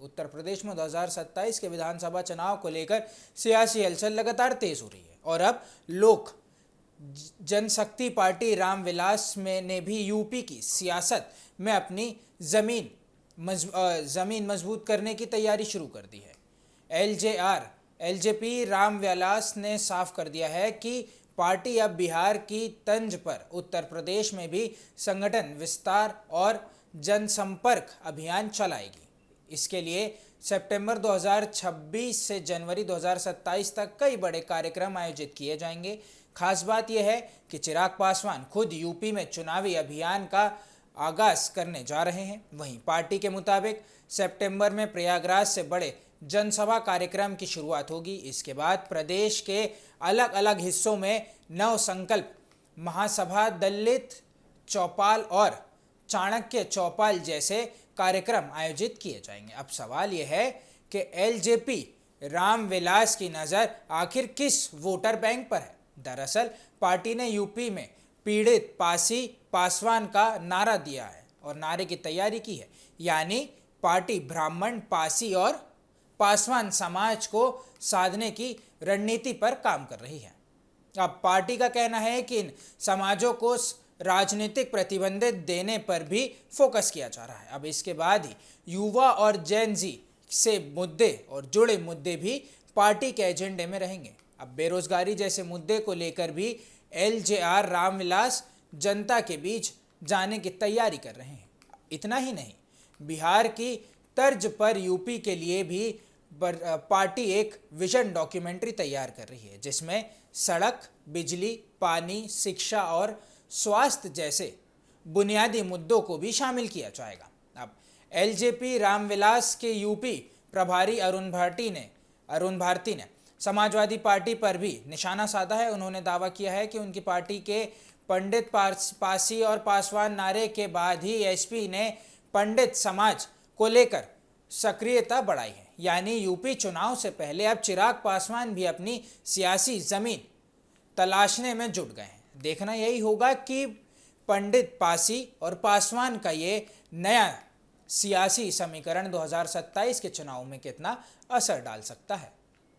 उत्तर प्रदेश में 2027 के विधानसभा चुनाव को लेकर सियासी हलचल लगातार तेज हो रही है और अब लोक जनशक्ति पार्टी रामविलास में ने भी यूपी की सियासत में अपनी जमीन मजबूत करने की तैयारी शुरू कर दी है। एलजेपी रामविलास ने साफ कर दिया है कि पार्टी अब बिहार की तंज पर उत्तर प्रदेश में भी संगठन विस्तार और जनसंपर्क अभियान चलाएगी। इसके लिए सितंबर 2026 से जनवरी 2027 तक कई बड़े कार्यक्रम आयोजित किए जाएंगे। खास बात यह है कि चिराग पासवान खुद यूपी में चुनावी अभियान का आगाज करने जा रहे हैं। वहीं पार्टी के मुताबिक सितंबर में प्रयागराज से बड़े जनसभा कार्यक्रम की शुरुआत होगी। इसके बाद प्रदेश के अलग अलग हिस्सों में नव संकल्प महासभा, दलित चौपाल और चाणक्य चौपाल जैसे कार्यक्रम आयोजित किए जाएंगे। अब सवाल यह है कि एलजेपी रामविलास की नज़र आखिर किस वोटर बैंक पर है। दरअसल पार्टी ने यूपी में पीड़ित पासी पासवान का नारा दिया है और नारे की तैयारी की है, यानी पार्टी ब्राह्मण, पासी और पासवान समाज को साधने की रणनीति पर काम कर रही है। अब पार्टी का कहना है कि इन समाजों को राजनीतिक प्रतिबंधित देने पर भी फोकस किया जा रहा है। अब इसके बाद ही युवा और जेन जी से मुद्दे और जुड़े मुद्दे भी पार्टी के एजेंडे में रहेंगे। अब बेरोजगारी जैसे मुद्दे को लेकर भी एलजेआर रामविलास जनता के बीच जाने की तैयारी कर रहे हैं। इतना ही नहीं, बिहार की तर्ज पर यूपी के लिए भी पार्टी एक विजन डॉक्यूमेंट्री तैयार कर रही है, जिसमें सड़क, बिजली, पानी, शिक्षा और स्वास्थ्य जैसे बुनियादी मुद्दों को भी शामिल किया जाएगा। अब एलजेपी रामविलास के यूपी प्रभारी अरुण भारती ने समाजवादी पार्टी पर भी निशाना साधा है। उन्होंने दावा किया है कि उनकी पार्टी के पंडित पासी और पासवान नारे के बाद ही एसपी ने पंडित समाज को लेकर सक्रियता बढ़ाई है, यानी यूपी चुनाव से पहले अब चिराग पासवान भी अपनी सियासी जमीन तलाशने में जुट गए हैं। देखना यही होगा कि पंडित पासी और पासवान का ये नया सियासी समीकरण 2027 के चुनाव में कितना असर डाल सकता है।